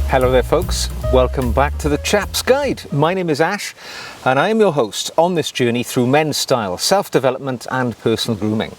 Hello there folks, welcome back to the Chap's Guide. My name is Ash and I am your host on this journey through men's style, self-development and personal grooming.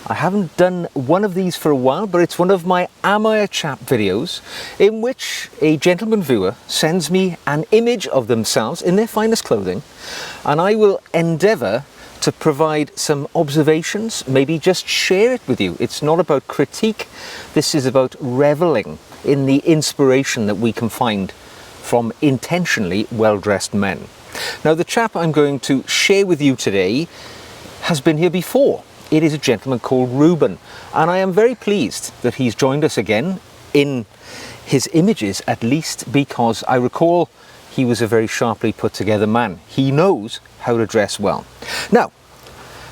I haven't done one of these for a while, but it's one of my Am I a Chap videos in which a gentleman viewer sends me an image of themselves in their finest clothing, and I will endeavour to provide some observations, maybe just share it with you. It's not about critique, this is about revelling in the inspiration that we can find from intentionally well-dressed men. Now, the chap I'm going to share with you today has been here before. It is a gentleman called Ruben, and I am very pleased that he's joined us again, in his images at least, because I recall he was a very sharply put together man. He knows how to dress well. Now,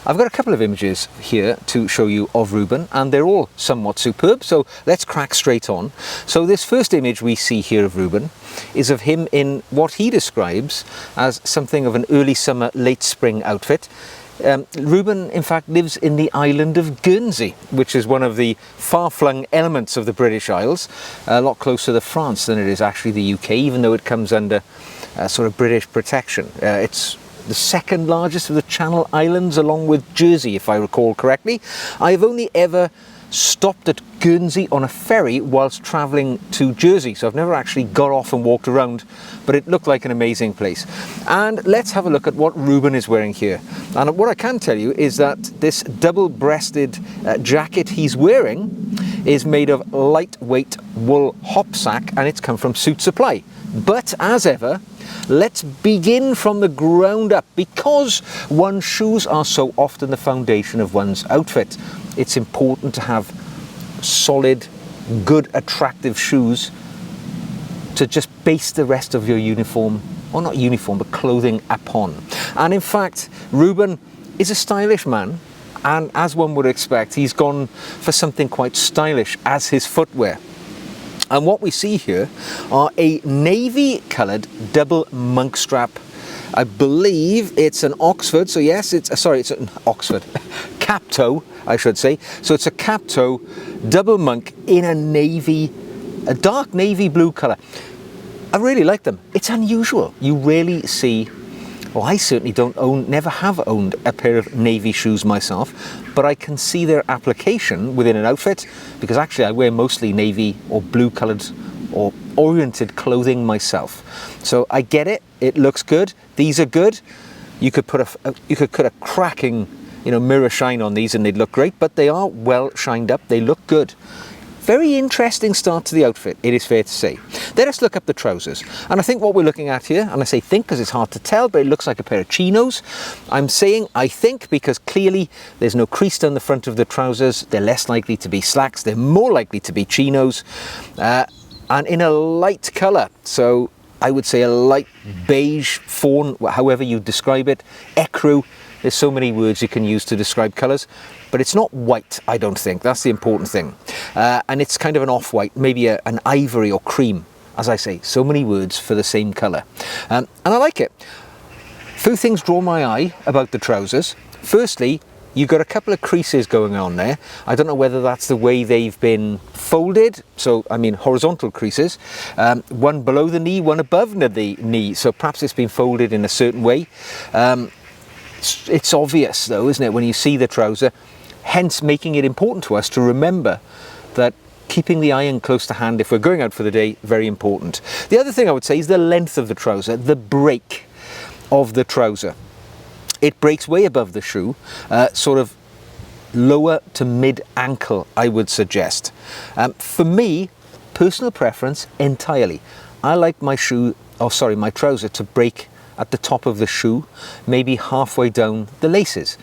I've got a couple of images here to show you of Ruben, and they're all somewhat superb, so let's crack straight on. So this first image we see here of Ruben is of him in what he describes as something of an early summer, late spring outfit. Ruben, in fact, lives in the island of Guernsey, which is one of the far-flung elements of the British Isles, a lot closer to France than it is actually the UK, even though it comes under sort of British protection. It's the second largest of the Channel Islands, along with Jersey, if I recall correctly. I've only ever stopped at Guernsey on a ferry whilst travelling to Jersey, so I've never actually got off and walked around, but it looked like an amazing place. And let's have a look at what Ruben is wearing here. And what I can tell you is that this double-breasted jacket he's wearing is made of lightweight wool hopsack, and it's come from Suit Supply. But as ever, let's begin from the ground up, because one's shoes are so often the foundation of one's outfit. It's important to have solid, good, attractive shoes to just base the rest of your uniform, or not uniform, but clothing upon. And in fact, Ruben is a stylish man, and as one would expect, he's gone for something quite stylish as his footwear. And what we see here are a navy coloured double monk strap. I believe it's an Oxford, so yes, it's an Oxford, cap toe, I should say. So it's a cap toe double monk in a dark navy blue colour. I really like them. It's unusual. You rarely see, well, I certainly never have owned a pair of navy shoes myself, but I can see their application within an outfit, because actually I wear mostly navy or blue coloured or oriented clothing myself. So I get it, it looks good, these are good. You could put a cracking, mirror shine on these and they'd look great, but they are well shined up, they look good. Very interesting start to the outfit, it is fair to say. Then let's look up the trousers. And I think what we're looking at here, and I say think because it's hard to tell, but it looks like a pair of chinos. I'm saying I think because clearly there's no crease down the front of the trousers. They're less likely to be slacks. They're more likely to be chinos. And in a light colour. So I would say a light beige, fawn, however you describe it, ecru. There's so many words you can use to describe colours, but it's not white, I don't think. That's the important thing. And it's kind of an off-white, maybe an ivory or cream. As I say, so many words for the same colour. And I like it. Few things draw my eye about the trousers. Firstly, you've got a couple of creases going on there. I don't know whether that's the way they've been folded. So, I mean, horizontal creases. One below the knee, one above the knee. So perhaps it's been folded in a certain way. It's obvious though, isn't it, when you see the trouser, hence making it important to us to remember that keeping the iron close to hand if we're going out for the day, very important. The other thing I would say is the length of the trouser, the break of the trouser. It breaks way above the shoe, sort of lower to mid ankle, I would suggest. For me, personal preference entirely. I like my trouser to break at the top of the shoe, maybe halfway down the laces.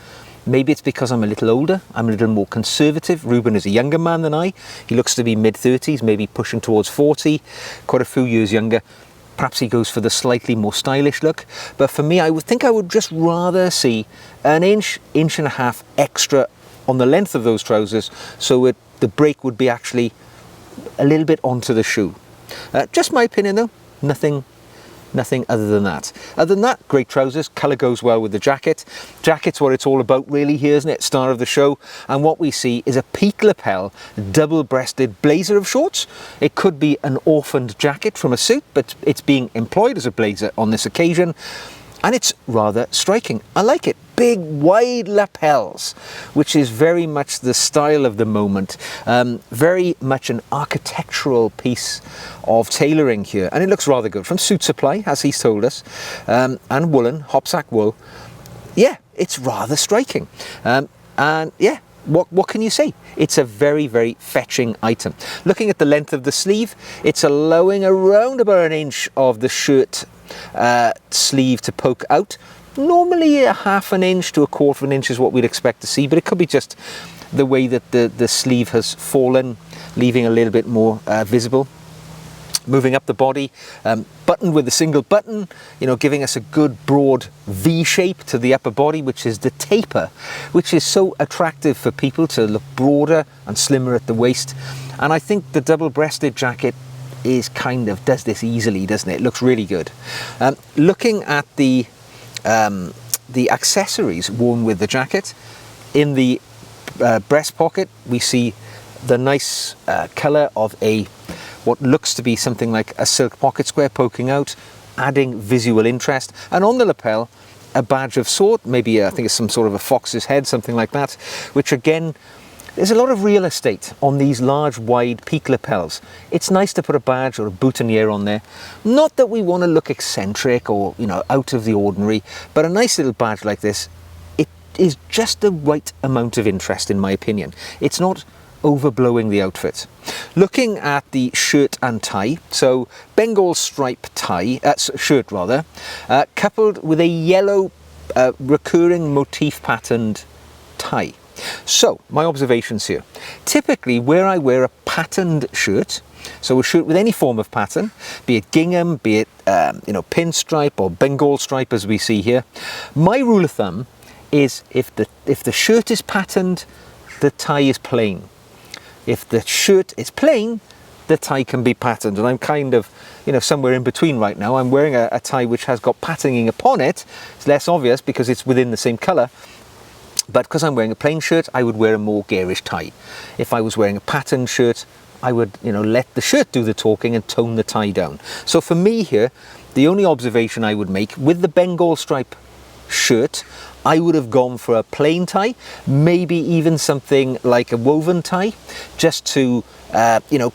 Maybe it's because I'm a little older, I'm a little more conservative. Ruben is a younger man than I. He looks to be mid-30s, maybe pushing towards 40, quite a few years younger. Perhaps he goes for the slightly more stylish look. But for me, I would just rather see an inch and a half extra on the length of those trousers, so the break would be actually a little bit onto the shoe. Just my opinion though, nothing Nothing other than that. Other than that, great trousers, colour goes well with the jacket. Jacket's what it's all about really here, isn't it? Star of the show. And what we see is a peak lapel, double-breasted blazer of shorts. It could be an orphaned jacket from a suit, but it's being employed as a blazer on this occasion. And it's rather striking. I like it. Big, wide lapels, which is very much the style of the moment. Very much an architectural piece of tailoring here. And it looks rather good. From Suit Supply, as he's told us. And woolen, hopsack wool. Yeah, it's rather striking. And yeah, what can you say? It's a very, very fetching item. Looking at the length of the sleeve, it's allowing around about an inch of the shirt sleeve to poke out. Normally a half an inch to a quarter of an inch is what we'd expect to see, but it could be just the way that the sleeve has fallen, leaving a little bit more visible. Moving up the body, buttoned with a single button, you know, giving us a good broad V shape to the upper body, which is the taper, which is so attractive for people to look broader and slimmer at the waist. And I think the double-breasted jacket is does this easily, doesn't it? It looks really good. Looking at the accessories worn with the jacket, in the breast pocket we see the nice colour of what looks to be something like a silk pocket square poking out, adding visual interest. And on the lapel, a badge of sort, maybe I think it's some sort of a fox's head, something like that, which again, there's a lot of real estate on these large, wide peak lapels. It's nice to put a badge or a boutonniere on there. Not that we want to look eccentric or, you know, out of the ordinary, but a nice little badge like this, it is just the right amount of interest, in my opinion. It's not overblowing the outfit. Looking at the shirt and tie, so Bengal stripe tie, shirt rather, coupled with a yellow recurring motif patterned tie. So, my observations here. Typically, where I wear a patterned shirt, so a shirt with any form of pattern, be it gingham, be it you know, pinstripe or Bengal stripe as we see here, my rule of thumb is if the shirt is patterned, the tie is plain. If the shirt is plain, the tie can be patterned. And I'm kind of, you know, somewhere in between right now. I'm wearing a tie which has got patterning upon it. It's less obvious because it's within the same colour. But because I'm wearing a plain shirt, I would wear a more garish tie. If I was wearing a patterned shirt, I would, you know, let the shirt do the talking and tone the tie down. So for me here, the only observation I would make with the Bengal stripe shirt, I would have gone for a plain tie, maybe even something like a woven tie, just to, you know,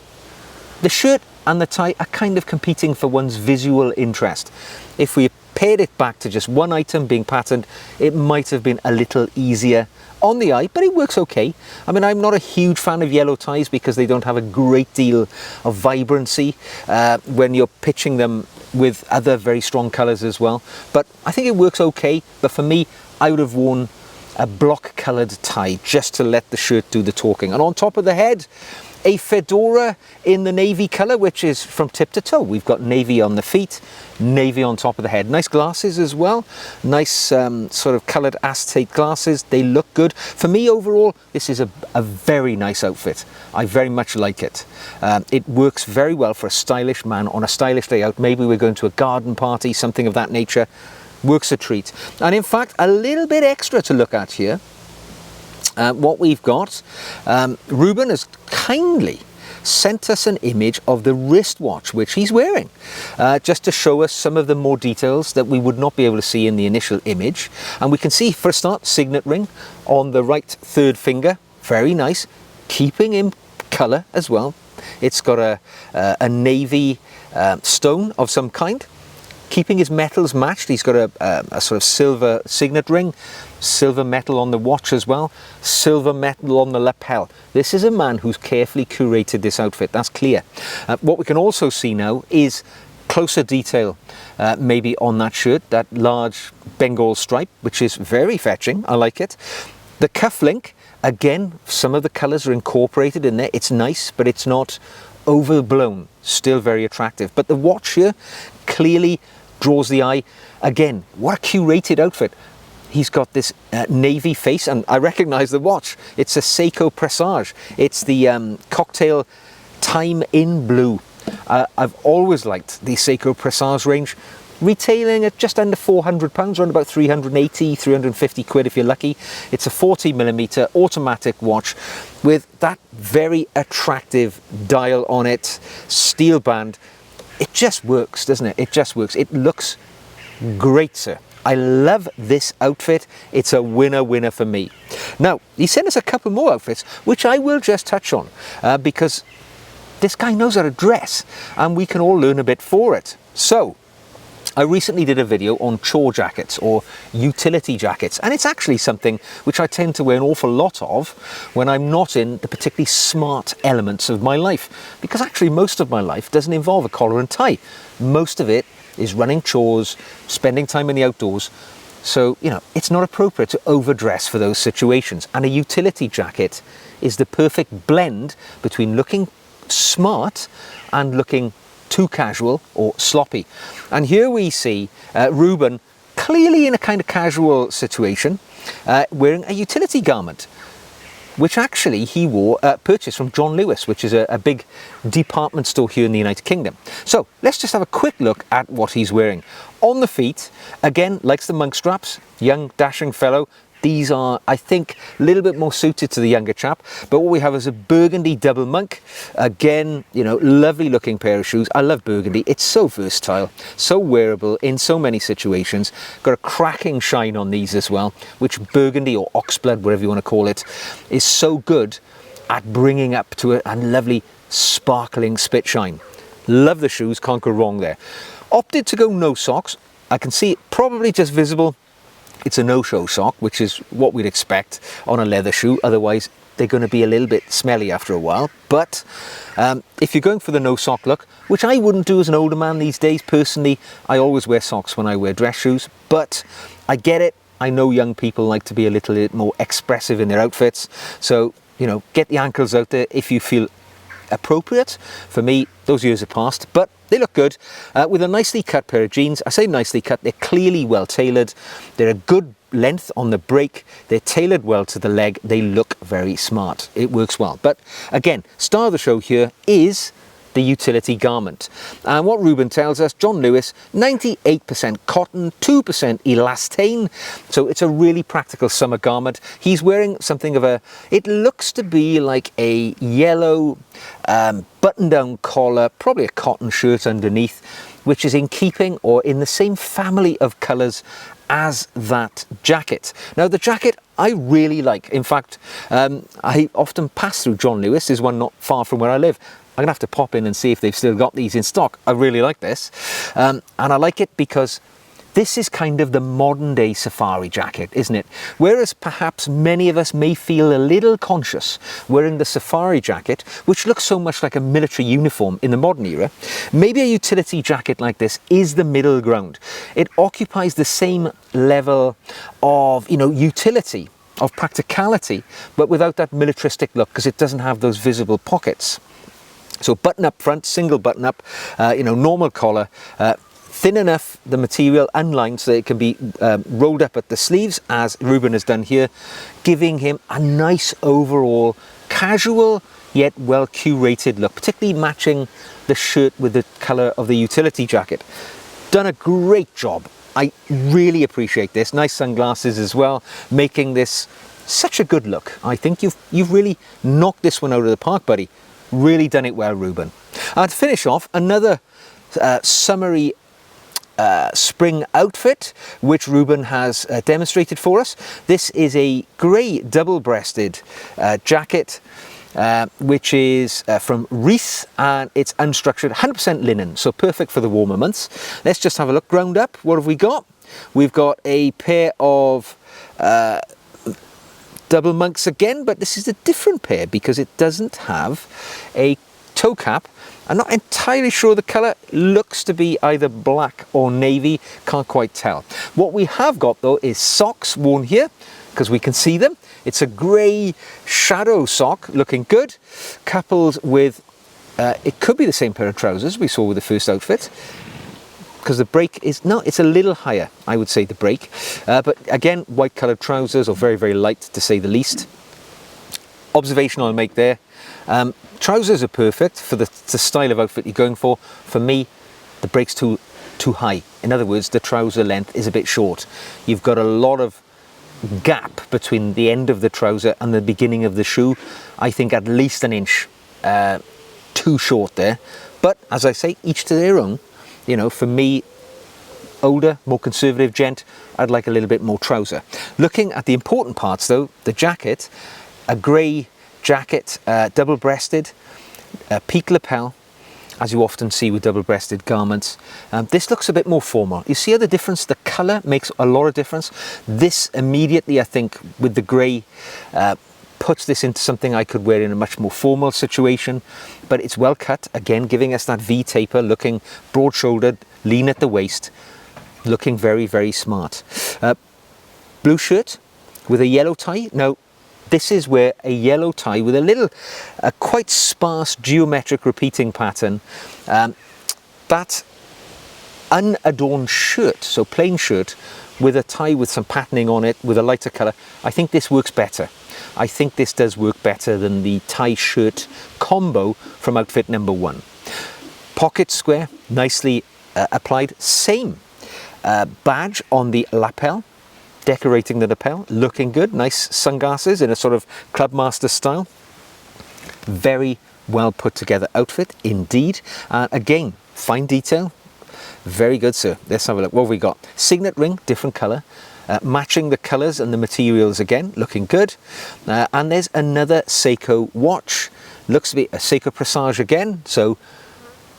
the shirt and the tie are kind of competing for one's visual interest. If we paired it back to just one item being patterned, it might have been a little easier on the eye, but it works okay. I mean, I'm not a huge fan of yellow ties because they don't have a great deal of vibrancy when you're pitching them with other very strong colours as well. But I think it works okay. But for me, I would have worn a block coloured tie just to let the shirt do the talking. And on top of the head, a fedora in the navy colour, which is from tip to toe. We've got navy on the feet, navy on top of the head. Nice glasses as well. Nice sort of coloured acetate glasses. They look good. For me, overall, this is a very nice outfit. I very much like it. It works very well for a stylish man on a stylish day out. Maybe we're going to a garden party, something of that nature. Works a treat. And in fact, a little bit extra to look at here. What we've got, Ruben has kindly sent us an image of the wristwatch which he's wearing, just to show us some of the more details that we would not be able to see in the initial image. And we can see, for a start, signet ring on the right third finger, very nice, keeping in colour as well. It's got a navy stone of some kind, keeping his metals matched. He's got a sort of silver signet ring, silver metal on the watch as well, silver metal on the lapel. This is a man who's carefully curated this outfit, that's clear. What we can also see now is closer detail maybe on that shirt, that large Bengal stripe, which is very fetching. I like it. The cufflink, again, some of the colours are incorporated in there. It's nice, but it's not overblown, still very attractive. But the watch here clearly draws the eye. Again, what a curated outfit. He's got this navy face, and I recognise the watch. It's a Seiko Presage. It's the cocktail time in blue. I've always liked the Seiko Presage range. retailing at just under £400, around about 380, 350 quid if you're lucky. It's a 40mm automatic watch with that very attractive dial on it, steel band. It just works, doesn't it? It just works. It looks great, sir. I love this outfit. It's a winner for me. Now, he sent us a couple more outfits, which I will just touch on because this guy knows how to dress and we can all learn a bit for it. So, I recently did a video on chore jackets or utility jackets, and it's actually something which I tend to wear an awful lot of when I'm not in the particularly smart elements of my life, because actually most of my life doesn't involve a collar and tie. Most of it is running chores, spending time in the outdoors. So, you know, it's not appropriate to overdress for those situations. And a utility jacket is the perfect blend between looking smart and looking too casual or sloppy. And here we see Ruben clearly in a kind of casual situation, wearing a utility garment, which actually he wore, purchased from John Lewis, which is a big department store here in the United Kingdom. So let's just have a quick look at what he's wearing. On the feet, again, likes the monk straps, young dashing fellow. These are, I think, a little bit more suited to the younger chap. But what we have is a burgundy double monk. Again, you know, lovely looking pair of shoes. I love burgundy. It's so versatile, so wearable in so many situations. Got a cracking shine on these as well, which burgundy or oxblood, whatever you want to call it, is so good at bringing up to a lovely sparkling spit shine. Love the shoes, can't go wrong there. Opted to go no socks. I can see it probably just visible. It's a no-show sock, which is what we'd expect on a leather shoe. Otherwise, they're going to be a little bit smelly after a while. But if you're going for the no-sock look, which I wouldn't do as an older man these days, personally, I always wear socks when I wear dress shoes. But I get it. I know young people like to be a little bit more expressive in their outfits. So, you know, get the ankles out there if you feel appropriate. For me, those years are past, but they look good with a nicely cut pair of jeans. I say nicely cut, they're clearly well tailored. They're a good length on the break. They're tailored well to the leg. They look very smart. It works well. But again, star of the show here is the utility garment. And what Ruben tells us, John Lewis, 98% cotton, 2% elastane. So it's a really practical summer garment. He's wearing something of it looks to be like a yellow button-down collar, probably a cotton shirt underneath, which is in keeping or in the same family of colours as that jacket. Now the jacket I really like. In fact, I often pass through John Lewis. There's one not far from where I live. I'm going to have to pop in and see if they've still got these in stock. I really like this. And I like it because this is kind of the modern day safari jacket, isn't it? Whereas perhaps many of us may feel a little conscious wearing the safari jacket, which looks so much like a military uniform in the modern era, maybe a utility jacket like this is the middle ground. It occupies the same level of, you know, utility, of practicality, but without that militaristic look because it doesn't have those visible pockets. So button up front, single button up, you know, normal collar, thin enough, the material unlined so that it can be rolled up at the sleeves, as Ruben has done here, giving him a nice overall casual yet well curated look, particularly matching the shirt with the colour of the utility jacket. Done a great job. I really appreciate this. Nice sunglasses as well, making this such a good look. I think you've really knocked this one out of the park, buddy. Really done it well, Ruben. And to finish off, another summery spring outfit which Ruben has demonstrated for us. This is a grey double-breasted jacket which is from Reese, and it's unstructured, 100% linen, so perfect for the warmer months. Let's just have a look. Ground up, what have we got? We've got a pair of double monks again, but this is a different pair because it doesn't have a toe cap. I'm not entirely sure the colour, looks to be either black or navy, can't quite tell. What we have got though is socks worn here, because we can see them. It's a grey shadow sock, looking good, coupled with, it could be the same pair of trousers we saw with the first outfit, because the break is, no, it's a little higher, I would say, the break. But again, white coloured trousers, or very, very light to say the least. Observation I'll make there. Trousers are perfect for the style of outfit you're going for. For me, the break's too too high. In other words, the trouser length is a bit short. You've got a lot of gap between the end of the trouser and the beginning of the shoe. I think at least an inch too short there. But as I say, each to their own. You know, for me, older, more conservative gent, I'd like a little bit more trouser. Looking at the important parts though, the jacket, a grey jacket, double-breasted, peak lapel, as you often see with double-breasted garments. This looks a bit more formal. You see how the difference, the colour makes a lot of difference. This immediately, I think, with the grey, puts this into something I could wear in a much more formal situation, but it's well cut, again, giving us that V taper, looking broad-shouldered, lean at the waist, looking very, very smart. Blue shirt with a yellow tie. Now, this is where a yellow tie with a little, quite sparse geometric repeating pattern, that unadorned shirt, so plain shirt, with a tie with some patterning on it, with a lighter colour, I think this works better. I think this does work better than the tie shirt combo from outfit number 1. Pocket square, nicely applied. Same badge on the lapel, decorating the lapel, looking good. Nice sunglasses in a sort of clubmaster style. Very well put together outfit indeed. Again, fine detail. Very good, sir. Let's have a look. What have we got? Signet ring, different colour. Matching the colours and the materials again, looking good. And there's another Seiko watch. Looks to be a Seiko Presage again. So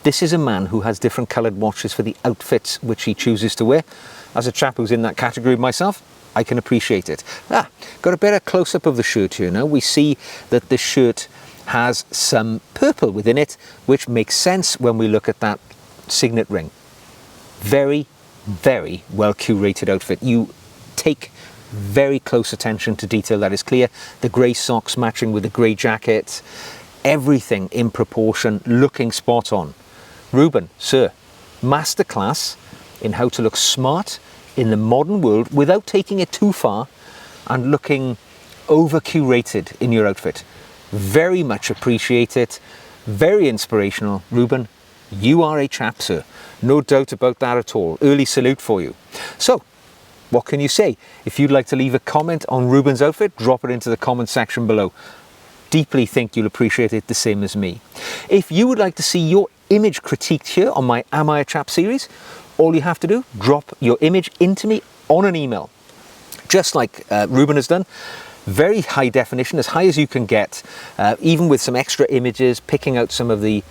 this is a man who has different coloured watches for the outfits which he chooses to wear. As a chap who's in that category myself, I can appreciate it. Got a better close-up of the shirt here now. We see that the shirt has some purple within it, which makes sense when we look at that signet ring. Very, very well curated outfit. You take very close attention to detail, that is clear. The grey socks matching with the grey jacket, everything in proportion, looking spot on. Ruben, sir, masterclass in how to look smart in the modern world without taking it too far and looking over curated in your outfit. Very much appreciate it. Very inspirational. Ruben, you are a chap, sir. No doubt about that at all. Early salute for you. So, what can you say? If you'd like to leave a comment on Ruben's outfit, drop it into the comment section below. Deeply think you'll appreciate it the same as me. If you would like to see your image critiqued here on my Am I a Chap series, all you have to do, drop your image into me on an email. Just like Ruben has done. Very high definition, as high as you can get, even with some extra images, picking out some of the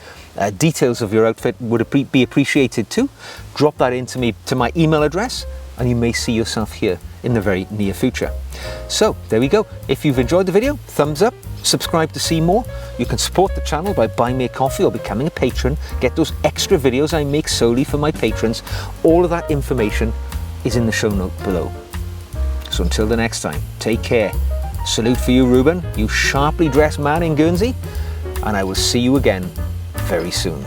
details of your outfit would be appreciated too. Drop that into me to my email address and you may see yourself here in the very near future. So there we go. If you've enjoyed the video, thumbs up, subscribe to see more. You can support the channel by buying me a coffee or becoming a patron. Get those extra videos I make solely for my patrons. All of that information is in the show note below. So until the next time, take care. Salute for you, Ruben, you sharply dressed man in Guernsey, and I will see you again very soon.